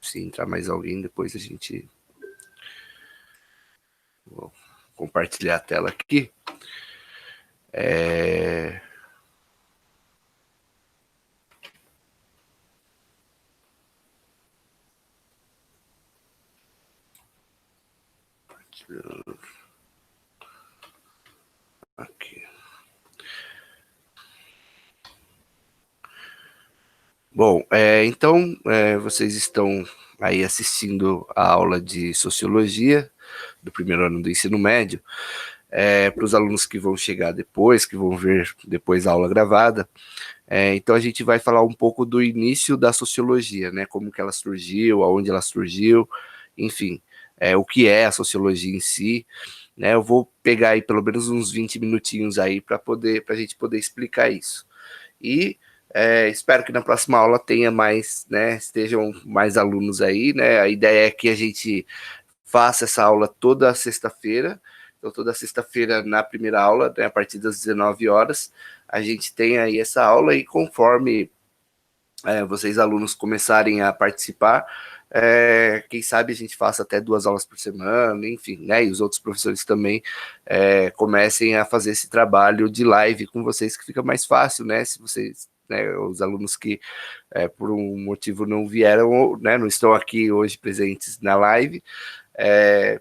Se entrar mais alguém, depois a gente... Vou compartilhar a tela aqui. Aqui. Bom, então, vocês estão aí assistindo a aula de Sociologia do primeiro ano do ensino médio. Para os alunos que vão chegar depois, que vão ver depois a aula gravada, então a gente vai falar um pouco do início da Sociologia, né, como que ela surgiu, aonde ela surgiu, enfim, o que é a Sociologia em si, né. Eu vou pegar aí pelo menos uns 20 minutinhos aí para a gente poder explicar isso. E espero que na próxima aula tenha mais, né, estejam mais alunos aí, né. A ideia é que a gente faça essa aula toda sexta-feira. Então, toda sexta-feira, na primeira aula, né, a partir das 19 horas, a gente tem aí essa aula, e conforme vocês, alunos, começarem a participar, quem sabe a gente faça até 2 aulas por semana, enfim, né, e os outros professores também comecem a fazer esse trabalho de live com vocês, que fica mais fácil, né, se vocês, né, os alunos que por um motivo não vieram, né, não estão aqui hoje presentes na live,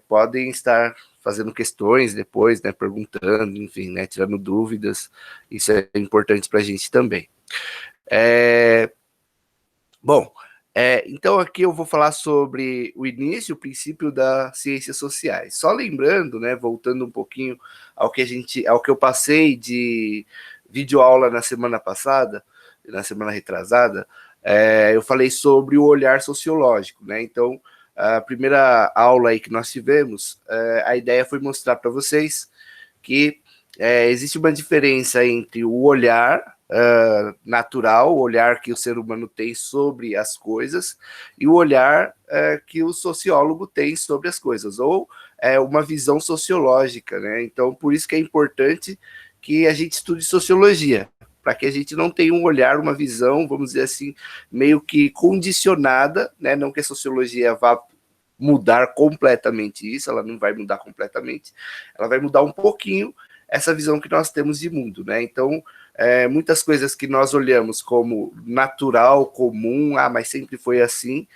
podem estar fazendo questões depois, né, perguntando, enfim, né, tirando dúvidas. Isso é importante para a gente também. Bom, então aqui eu vou falar sobre o início, o princípio das ciências sociais. Só lembrando, né, voltando um pouquinho ao que eu passei de videoaula na semana passada, na semana retrasada, eu falei sobre o olhar sociológico, né? Então, a primeira aula aí que nós tivemos, a ideia foi mostrar para vocês que existe uma diferença entre o olhar natural, o olhar que o ser humano tem sobre as coisas, e o olhar que o sociólogo tem sobre as coisas, ou uma visão sociológica, né? Então, por isso que é importante que a gente estude sociologia, para que a gente não tenha um olhar, uma visão, vamos dizer assim, meio que condicionada, né? Não que a sociologia vá mudar completamente isso, ela não vai mudar completamente, ela vai mudar um pouquinho essa visão que nós temos de mundo, né? Então, muitas coisas que nós olhamos como natural, comum, mas sempre foi assim,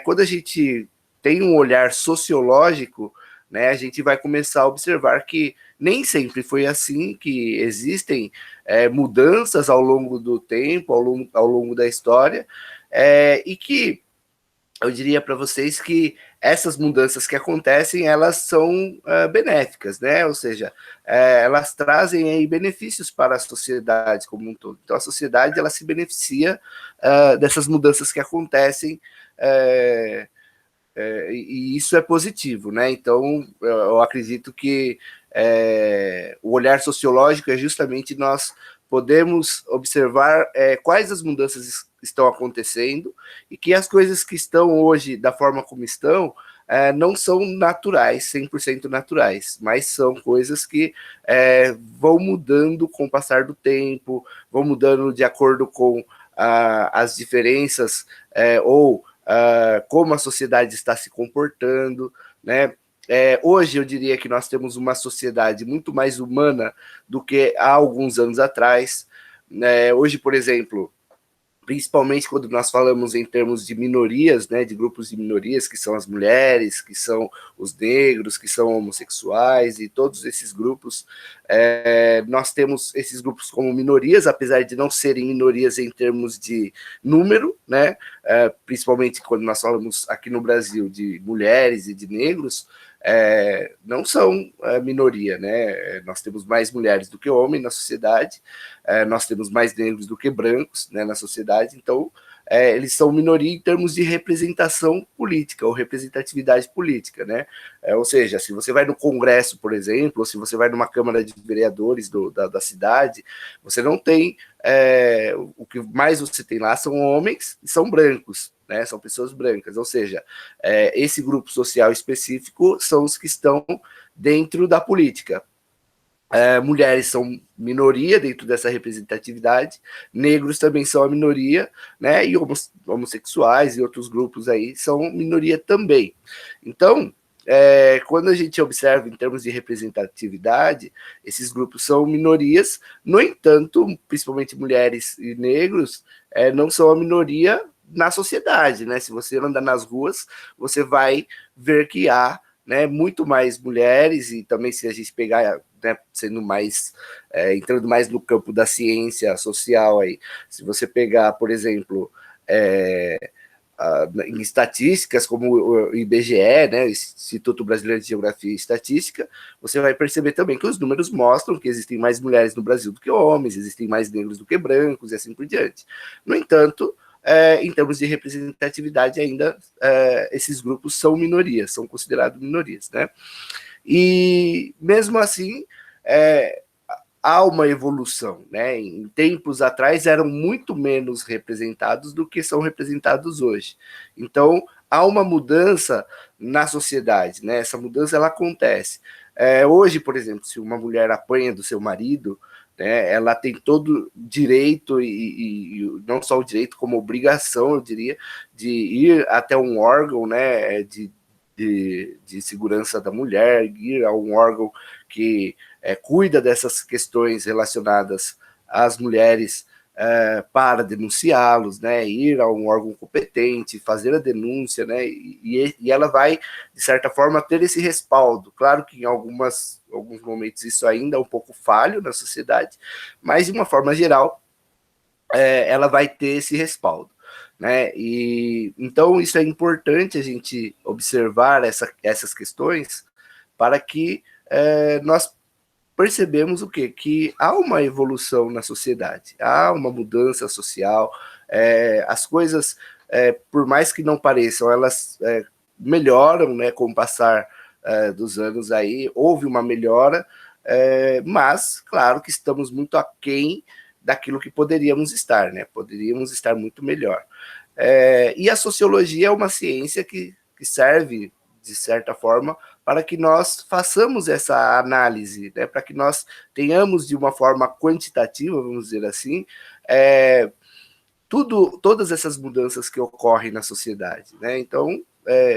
quando a gente tem um olhar sociológico, né, a gente vai começar a observar que nem sempre foi assim, que existem mudanças ao longo do tempo, ao longo da história, e que eu diria para vocês que essas mudanças que acontecem, elas são benéficas, né? Ou seja, elas trazem aí benefícios para a sociedade como um todo. Então, a sociedade, ela se beneficia dessas mudanças que acontecem, e isso é positivo, né? Então, eu acredito que o olhar sociológico é justamente nós podemos observar quais as mudanças estão acontecendo, e que as coisas que estão hoje da forma como estão não são naturais, 100% naturais, mas são coisas que vão mudando com o passar do tempo, vão mudando de acordo com as diferenças ou como a sociedade está se comportando, né? Hoje eu diria que nós temos uma sociedade muito mais humana do que há alguns anos atrás. Hoje, por exemplo, principalmente quando nós falamos em termos de minorias, né, de grupos de minorias, que são as mulheres, que são os negros, que são homossexuais, e todos esses grupos, nós temos esses grupos como minorias, apesar de não serem minorias em termos de número, né, principalmente quando nós falamos aqui no Brasil de mulheres e de negros, não são minoria, né? Nós temos mais mulheres do que homens na sociedade, nós temos mais negros do que brancos, né, na sociedade, então eles são minoria em termos de representação política ou representatividade política, né? Ou seja, se você vai no Congresso, por exemplo, ou se você vai numa Câmara de Vereadores da cidade, você não tem, o que mais você tem lá são homens e são brancos, né, são pessoas brancas, ou seja, esse grupo social específico são os que estão dentro da política. Mulheres são minoria dentro dessa representatividade, negros também são a minoria, né? E homossexuais e outros grupos aí são minoria também. Então, quando a gente observa em termos de representatividade, esses grupos são minorias, no entanto, principalmente mulheres e negros, não são a minoria na sociedade, né? Se você anda nas ruas, você vai ver que há, né, muito mais mulheres, e também se a gente pegar, né, sendo mais, entrando mais no campo da ciência social aí, se você pegar, por exemplo, em estatísticas como o IBGE, né, Instituto Brasileiro de Geografia e Estatística, você vai perceber também que os números mostram que existem mais mulheres no Brasil do que homens, existem mais negros do que brancos e assim por diante. No entanto, em termos de representatividade, ainda esses grupos são minorias, são considerados minorias, né? E mesmo assim, há uma evolução, né? Em tempos atrás eram muito menos representados do que são representados hoje. Então, há uma mudança na sociedade, né? Essa mudança ela acontece. Hoje, por exemplo, se uma mulher apanha do seu marido, né, ela tem todo direito e não só o direito, como obrigação, eu diria, de ir até um órgão, né, de segurança da mulher, ir a um órgão que cuida dessas questões relacionadas às mulheres para denunciá-los, né, ir a um órgão competente, fazer a denúncia, né, e ela vai, de certa forma, ter esse respaldo. Claro que em alguns momentos isso ainda é um pouco falho na sociedade, mas de uma forma geral, ela vai ter esse respaldo. Né? E então isso é importante a gente observar essas questões para que nós percebemos o quê? Que há uma evolução na sociedade, há uma mudança social, as coisas, por mais que não pareçam, elas melhoram, né, com o passar dos anos aí, houve uma melhora, mas, claro que estamos muito aquém daquilo que poderíamos estar, né? Poderíamos estar muito melhor. E a sociologia é uma ciência que serve, de certa forma, para que nós façamos essa análise, né? Para que nós tenhamos de uma forma quantitativa, vamos dizer assim, todas essas mudanças que ocorrem na sociedade, né? Então,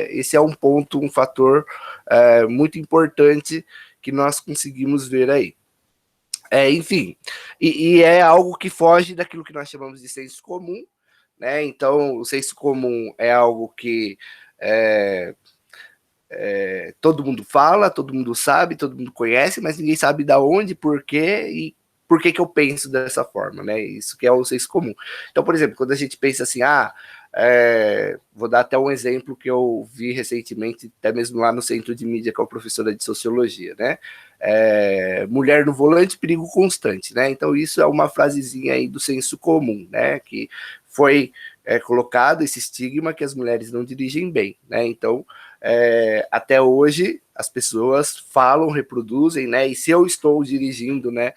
esse é um ponto, um fator muito importante que nós conseguimos ver aí. Enfim, e é algo que foge daquilo que nós chamamos de senso comum, né? Então, o senso comum é algo que todo mundo fala, todo mundo sabe, todo mundo conhece, mas ninguém sabe da onde, por quê e por que eu penso dessa forma, né? Isso que é o senso comum. Então, por exemplo, quando a gente pensa assim, vou dar até um exemplo que eu vi recentemente, até mesmo lá no Centro de Mídia, que é o professora de Sociologia, né? Mulher no volante, perigo constante, né? Então, isso é uma frasezinha aí do senso comum, né? Que foi colocado esse estigma que as mulheres não dirigem bem, né? Então, até hoje as pessoas falam, reproduzem, né? E se eu estou dirigindo, né?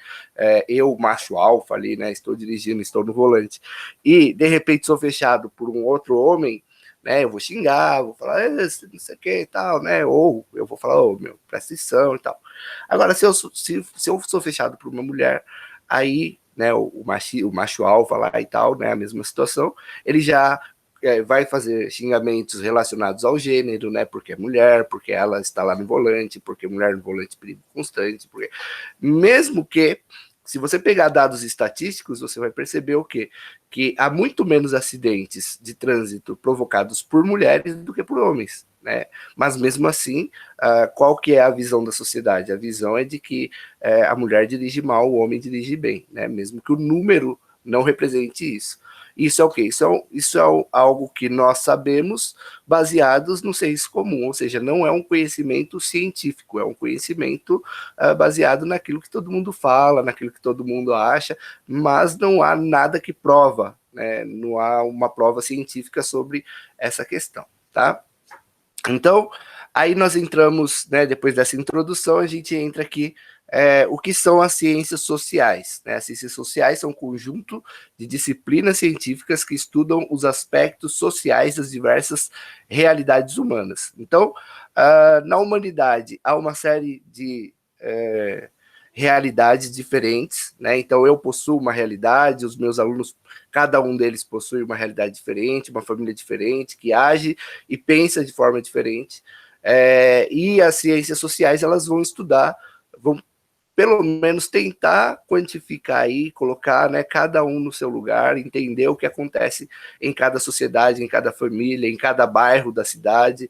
Eu, macho alfa ali, né? Estou dirigindo, estou no volante, e de repente sou fechado por um outro homem, né? Eu vou xingar, vou falar, não sei o que e tal, né? Ou eu vou falar, meu, presta atenção e tal. Agora, se eu sou fechado por uma mulher, aí, né, o macho alfa lá e tal, né? A mesma situação, ele já vai fazer xingamentos relacionados ao gênero, né? Porque é mulher, porque ela está lá no volante, porque mulher no volante perigo constante, porque mesmo que se você pegar dados estatísticos, você vai perceber o quê? Que há muito menos acidentes de trânsito provocados por mulheres do que por homens, né? Mas mesmo assim, qual que é a visão da sociedade? A visão é de que a mulher dirige mal, o homem dirige bem, né? Mesmo que o número não represente isso. Isso é o quê? Isso é algo que nós sabemos baseados no senso comum, ou seja, não é um conhecimento científico, é um conhecimento baseado naquilo que todo mundo fala, naquilo que todo mundo acha, mas não há nada que prova, né? Não há uma prova científica sobre essa questão, tá? Então, aí nós entramos, né, depois dessa introdução, a gente entra aqui o que são as ciências sociais. Né? As ciências sociais são um conjunto de disciplinas científicas que estudam os aspectos sociais das diversas realidades humanas. Então, na humanidade, há uma série realidades diferentes, né? Então eu possuo uma realidade, os meus alunos, cada um deles possui uma realidade diferente, uma família diferente, que age e pensa de forma diferente. E as ciências sociais, elas vão estudar, vão pelo menos tentar quantificar aí, colocar, né, cada um no seu lugar, entender o que acontece em cada sociedade, em cada família, em cada bairro da cidade,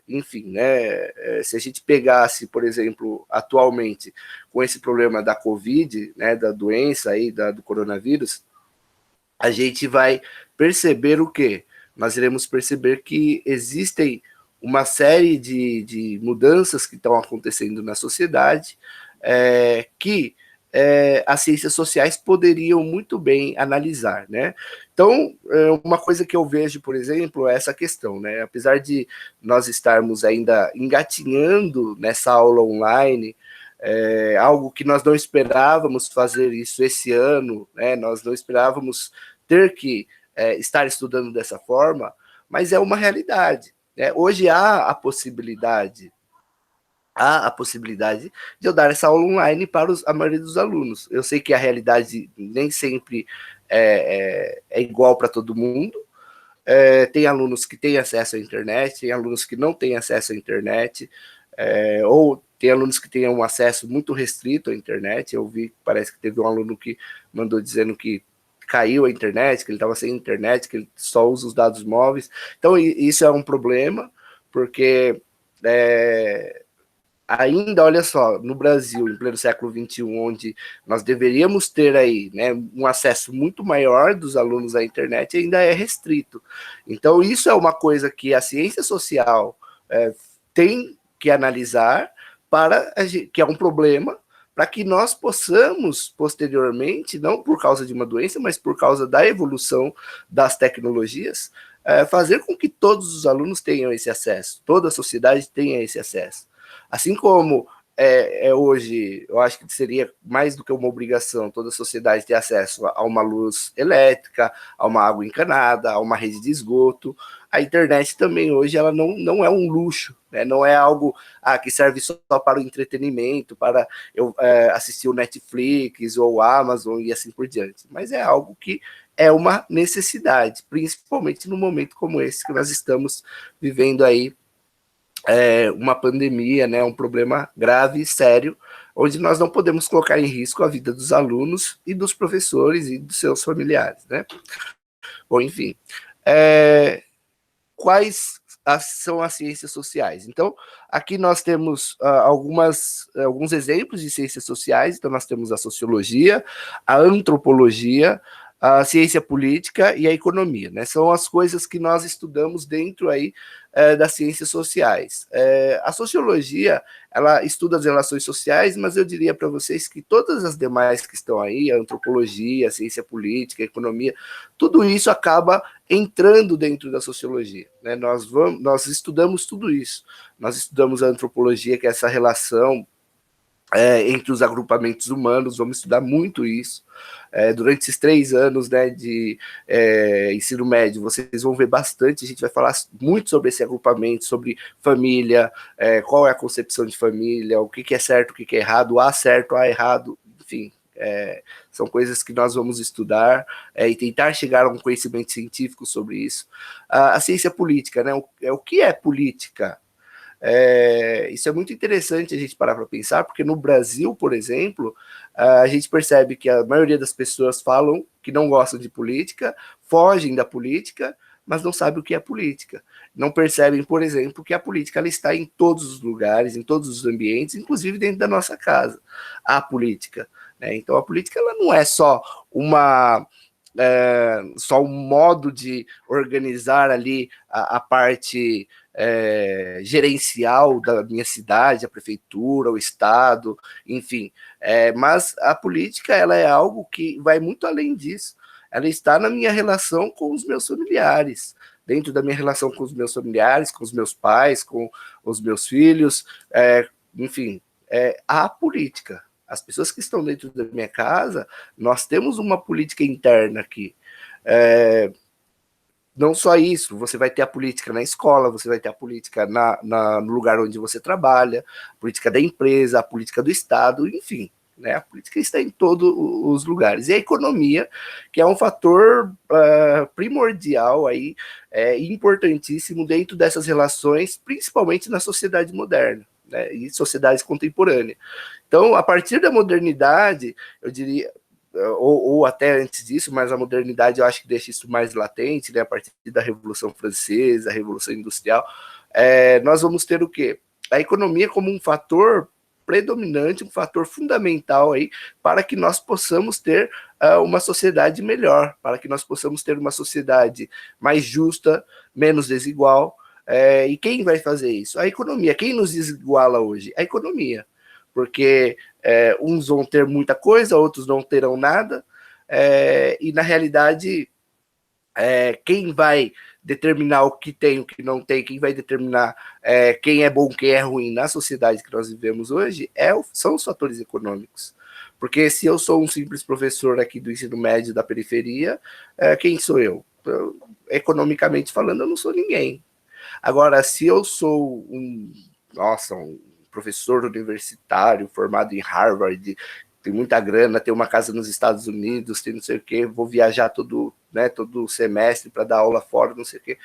enfim, né, se a gente pegasse, por exemplo, atualmente, com esse problema da Covid, né, da doença aí, do coronavírus, a gente vai perceber o quê? Nós iremos perceber que existem uma série de mudanças que estão acontecendo na sociedade, que as ciências sociais poderiam muito bem analisar, né? Então, uma coisa que eu vejo, por exemplo, é essa questão, né? Apesar de nós estarmos ainda engatinhando nessa aula online, algo que nós não esperávamos fazer isso esse ano, né? Nós não esperávamos ter que estar estudando dessa forma, mas é uma realidade, né? Hoje há a possibilidade de eu dar essa aula online para a maioria dos alunos. Eu sei que a realidade nem sempre é igual para todo mundo. Tem alunos que têm acesso à internet, tem alunos que não têm acesso à internet, ou tem alunos que têm um acesso muito restrito à internet. Eu vi, parece que teve um aluno que mandou dizendo que caiu a internet, que ele estava sem internet, que ele só usa os dados móveis. Então, isso é um problema, porque ainda, olha só, no Brasil, em pleno século XXI, onde nós deveríamos ter aí, né, um acesso muito maior dos alunos à internet, ainda é restrito. Então, isso é uma coisa que a ciência social tem que analisar, que é um problema, para que nós possamos, posteriormente, não por causa de uma doença, mas por causa da evolução das tecnologias, fazer com que todos os alunos tenham esse acesso, toda a sociedade tenha esse acesso. Assim como hoje, eu acho que seria mais do que uma obrigação toda a sociedade ter acesso a uma luz elétrica, a uma água encanada, a uma rede de esgoto. A internet também hoje ela não é um luxo, né? Não é algo que serve só para o entretenimento, para eu assistir o Netflix ou o Amazon e assim por diante. Mas é algo que é uma necessidade, principalmente no momento como esse que nós estamos vivendo aí, uma pandemia, né, um problema grave e sério, onde nós não podemos colocar em risco a vida dos alunos e dos professores e dos seus familiares, né? Bom, enfim, quais são as ciências sociais? Então, aqui nós temos alguns exemplos de ciências sociais. Então, nós temos a sociologia, a antropologia, a ciência política e a economia, né? São as coisas que nós estudamos dentro aí das ciências sociais. A sociologia, ela estuda as relações sociais, mas eu diria para vocês que todas as demais que estão aí, a antropologia, a ciência política, a economia, tudo isso acaba entrando dentro da sociologia, né? Nós estudamos tudo isso. Nós estudamos a antropologia, que é essa relação entre os agrupamentos humanos, vamos estudar muito isso. Durante esses 3 anos, né, de ensino médio, vocês vão ver bastante, a gente vai falar muito sobre esse agrupamento, sobre família, qual é a concepção de família, o que é certo, o que é errado, há certo, há errado, enfim. São coisas que nós vamos estudar e tentar chegar a um conhecimento científico sobre isso. A ciência política, né? O que é política? Isso é muito interessante a gente parar para pensar, porque no Brasil, por exemplo, a gente percebe que a maioria das pessoas falam que não gostam de política, fogem da política, mas não sabem o que é política. Não percebem, por exemplo, que a política ela está em todos os lugares, em todos os ambientes, inclusive dentro da nossa casa, a política, né? Então, a política ela não é só só um modo de organizar ali a parte gerencial da minha cidade, a prefeitura, o estado, enfim. Mas a política ela é algo que vai muito além disso. Ela está na minha relação com os meus familiares, dentro da minha relação com os meus familiares, com os meus pais, com os meus filhos, enfim, a política. As pessoas que estão dentro da minha casa, nós temos uma política interna aqui. não só isso, você vai ter a política na escola, você vai ter a política no lugar onde você trabalha, a política da empresa, a política do Estado, enfim, né? A política está em todos os lugares. E a economia, que é um fator primordial aí, importantíssimo dentro dessas relações, principalmente na sociedade moderna, né? E sociedade contemporânea. Então, a partir da modernidade, eu diria, ou até antes disso, mas a modernidade eu acho que deixa isso mais latente, né? A partir da Revolução Francesa, a Revolução Industrial, nós vamos ter o quê? A economia como um fator predominante, um fator fundamental aí para que nós possamos ter uma sociedade melhor, para que nós possamos ter uma sociedade mais justa, menos desigual. E quem vai fazer isso? A economia. Quem nos desiguala hoje? A economia. Porque uns vão ter muita coisa, outros não terão nada, e na realidade, quem vai determinar o que tem, o que não tem, quem vai determinar quem é bom, quem é ruim na sociedade que nós vivemos hoje, são os fatores econômicos. Porque se eu sou um simples professor aqui do ensino médio da periferia, quem sou eu? Economicamente falando, eu não sou ninguém. Agora, se eu sou um professor universitário formado em Harvard, tem muita grana, tem uma casa nos Estados Unidos, tem não sei o quê, vou viajar todo semestre para dar aula fora, não sei o quê.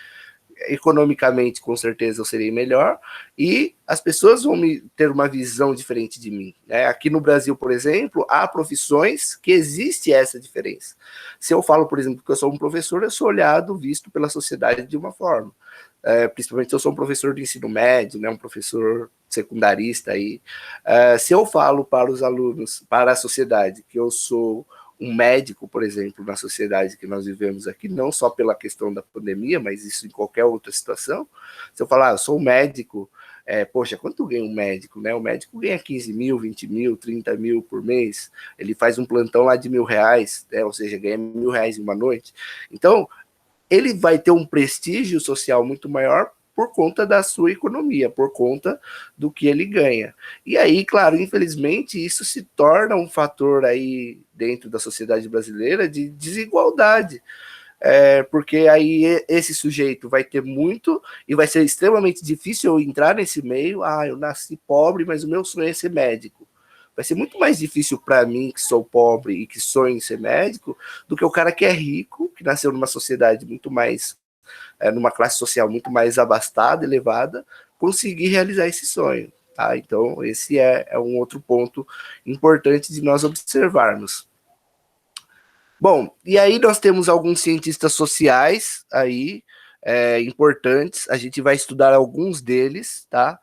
Economicamente, com certeza, eu serei melhor, e as pessoas vão ter uma visão diferente de mim, né? Aqui no Brasil, por exemplo, há profissões que existe essa diferença. Se eu falo, por exemplo, que eu sou um professor, eu sou olhado, visto pela sociedade de uma forma. Principalmente se eu sou um professor de ensino médio, né, um professor secundarista aí. Se eu falo para os alunos, para a sociedade, que eu sou um médico, por exemplo, na sociedade que nós vivemos aqui, não só pela questão da pandemia, mas isso em qualquer outra situação, se eu falar, eu sou um médico, poxa, quanto ganha um médico, né? O médico ganha 15 mil, 20 mil, 30 mil por mês, ele faz um plantão lá de R$ 1.000, né? Ou seja, ganha R$ 1.000 em uma noite. Então, ele vai ter um prestígio social muito maior por conta da sua economia, por conta do que ele ganha. E aí, claro, infelizmente, isso se torna um fator aí dentro da sociedade brasileira de desigualdade. Porque aí esse sujeito vai ter muito e vai ser extremamente difícil eu entrar nesse meio. Eu nasci pobre, mas o meu sonho é ser médico. Vai ser muito mais difícil para mim, que sou pobre e que sonho em ser médico, do que o cara que é rico, que nasceu numa sociedade muito mais, numa classe social muito mais abastada, elevada, conseguir realizar esse sonho. Tá? Então, esse é um outro ponto importante de nós observarmos. Bom, e aí nós temos alguns cientistas sociais aí, importantes, a gente vai estudar alguns deles, tá?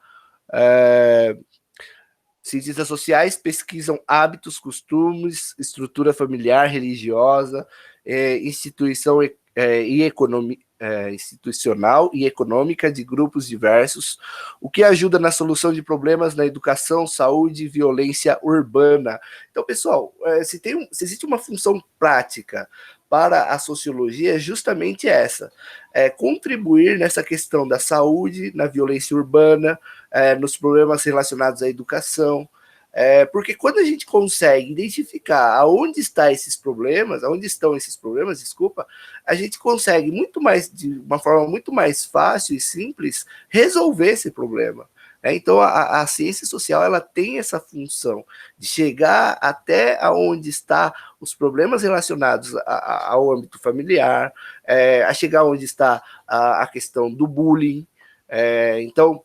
Cientistas sociais pesquisam hábitos, costumes, estrutura familiar, religiosa, instituição e economia, institucional e econômica de grupos diversos, o que ajuda na solução de problemas na educação, saúde e violência urbana. Então, pessoal, se existe uma função prática para a sociologia, é justamente essa, contribuir nessa questão da saúde, na violência urbana, nos problemas relacionados à educação, porque quando a gente consegue identificar aonde estão esses problemas, desculpa, a gente consegue muito mais, de uma forma muito mais fácil e simples, resolver esse problema. Então, a ciência social ela tem essa função de chegar até onde estão os problemas relacionados ao âmbito familiar, a chegar onde está a questão do bullying. Então,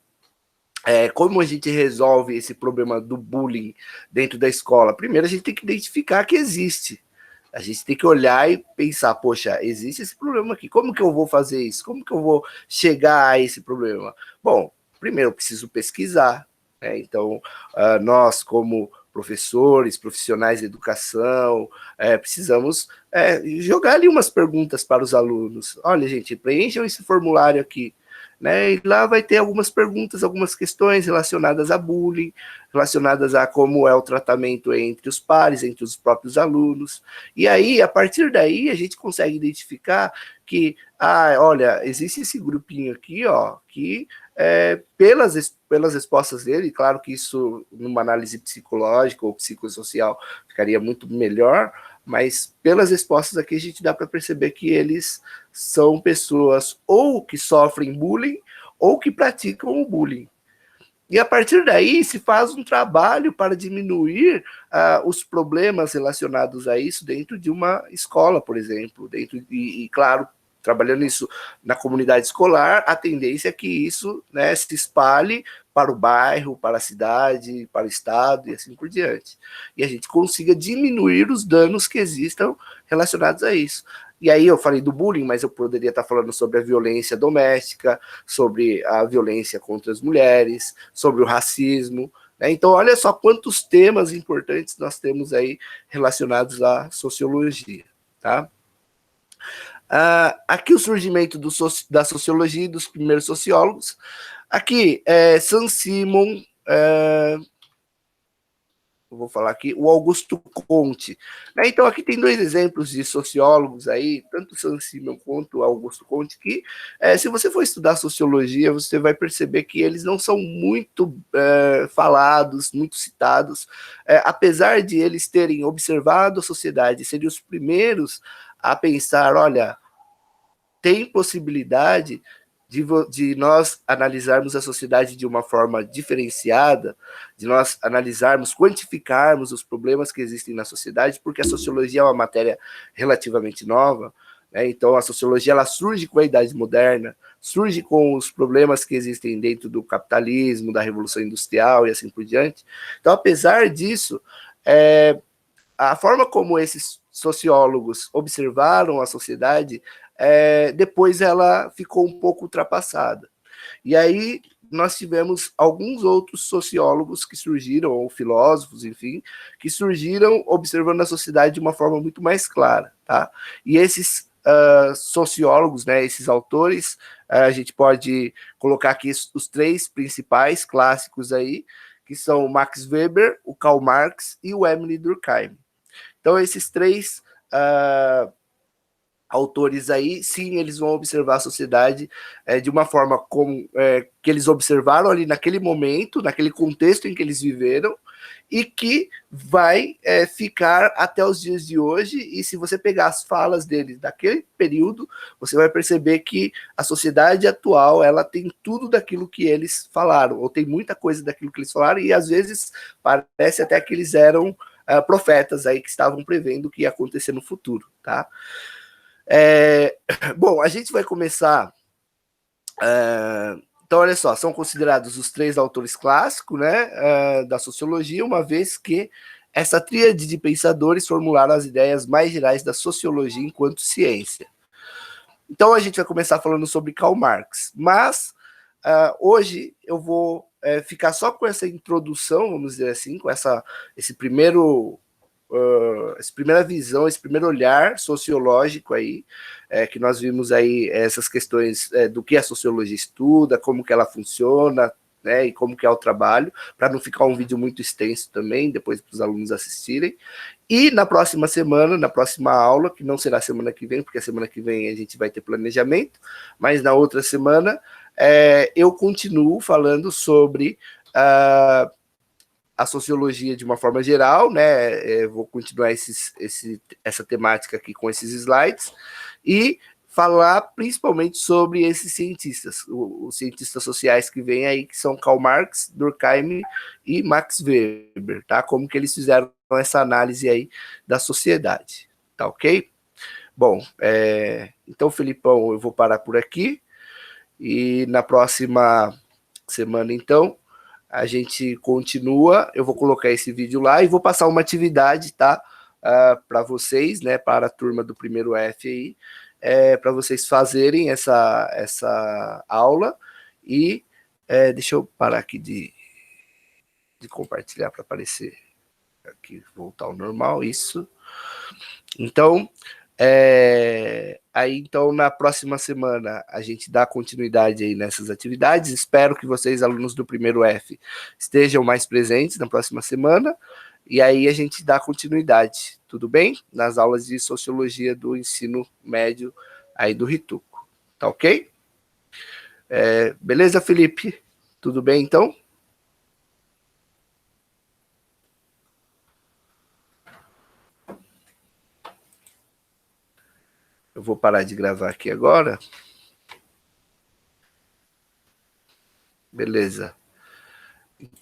como a gente resolve esse problema do bullying dentro da escola? Primeiro, a gente tem que identificar que existe. A gente tem que olhar e pensar, poxa, existe esse problema aqui, como que eu vou fazer isso? Como que eu vou chegar a esse problema? Bom, primeiro eu preciso pesquisar, né? Então, nós como professores, profissionais de educação, precisamos jogar ali umas perguntas para os alunos. Olha, gente, preencham esse formulário aqui, né? E lá vai ter algumas perguntas, algumas questões relacionadas a bullying, relacionadas a como é o tratamento entre os pares, entre os próprios alunos. E aí, a partir daí, a gente consegue identificar que, olha, existe esse grupinho aqui, ó, que pelas respostas dele, claro que isso, numa análise psicológica ou psicossocial, ficaria muito melhor, mas pelas respostas aqui a gente dá para perceber que eles são pessoas ou que sofrem bullying ou que praticam o bullying. E a partir daí se faz um trabalho para diminuir os problemas relacionados a isso dentro de uma escola, por exemplo, claro, trabalhando isso na comunidade escolar, a tendência é que isso, né, se espalhe para o bairro, para a cidade, para o estado e assim por diante. E a gente consiga diminuir os danos que existam relacionados a isso. E aí eu falei do bullying, mas eu poderia estar falando sobre a violência doméstica, sobre a violência contra as mulheres, sobre o racismo, né? Então, olha só quantos temas importantes nós temos aí relacionados à sociologia, tá? Aqui o surgimento da sociologia e dos primeiros sociólogos. Aqui, Saint-Simon, vou falar aqui, o Augusto Comte. Né? Então, aqui tem dois exemplos de sociólogos aí, tanto Saint-Simon quanto Augusto Comte, que se você for estudar sociologia, você vai perceber que eles não são muito falados, muito citados, apesar de eles terem observado a sociedade, serem os primeiros a pensar, olha, tem possibilidade de nós analisarmos a sociedade de uma forma diferenciada, de nós analisarmos, quantificarmos os problemas que existem na sociedade, porque a sociologia é uma matéria relativamente nova, né? Então a sociologia ela surge com a idade moderna, surge com os problemas que existem dentro do capitalismo, da revolução industrial e assim por diante. Então, apesar disso, a forma como esses sociólogos observaram a sociedade, depois ela ficou um pouco ultrapassada. E aí nós tivemos alguns outros sociólogos que surgiram, ou filósofos, enfim, que surgiram observando a sociedade de uma forma muito mais clara, tá? E esses sociólogos, né, esses autores, a gente pode colocar aqui os três principais clássicos aí, que são o Max Weber, o Karl Marx e o Emile Durkheim. Então, esses três autores aí, sim, eles vão observar a sociedade de uma forma como que eles observaram ali naquele momento, naquele contexto em que eles viveram, e que vai ficar até os dias de hoje, e se você pegar as falas deles daquele período, você vai perceber que a sociedade atual, ela tem tudo daquilo que eles falaram, ou tem muita coisa daquilo que eles falaram, e às vezes parece até que eles eram profetas aí que estavam prevendo o que ia acontecer no futuro, tá? Bom, a gente vai começar. Então, olha só, são considerados os três autores clássicos, né, da sociologia, uma vez que essa tríade de pensadores formularam as ideias mais gerais da sociologia enquanto ciência. Então, a gente vai começar falando sobre Karl Marx, mas hoje eu vou ficar só com essa introdução, vamos dizer assim, com essa primeira visão, esse primeiro olhar sociológico aí, que nós vimos aí essas questões do que a sociologia estuda, como que ela funciona, né, e como que é o trabalho, para não ficar um vídeo muito extenso também, depois para os alunos assistirem. E na próxima semana, na próxima aula, que não será semana que vem, porque a semana que vem a gente vai ter planejamento, mas na outra semana eu continuo falando sobre a sociologia de uma forma geral, né? Vou continuar essa temática aqui com esses slides e falar principalmente sobre esses cientistas, os cientistas sociais que vêm aí, que são Karl Marx, Durkheim e Max Weber, tá? Como que eles fizeram essa análise aí da sociedade, tá ok? Bom, então, Felipão, eu vou parar por aqui e na próxima semana, então, a gente continua, eu vou colocar esse vídeo lá e vou passar uma atividade, tá? Para vocês, né? Para a turma do primeiro F aí, para vocês fazerem essa aula e deixa eu parar aqui de compartilhar para aparecer aqui, voltar ao normal, isso. Então, aí então na próxima semana a gente dá continuidade aí nessas atividades. Espero que vocês, alunos do primeiro F, estejam mais presentes na próxima semana. E aí a gente dá continuidade, tudo bem? Nas aulas de sociologia do ensino médio aí do Rituco. Tá ok? Beleza, Felipe? Tudo bem então? Eu vou parar de gravar aqui agora. Beleza. Então,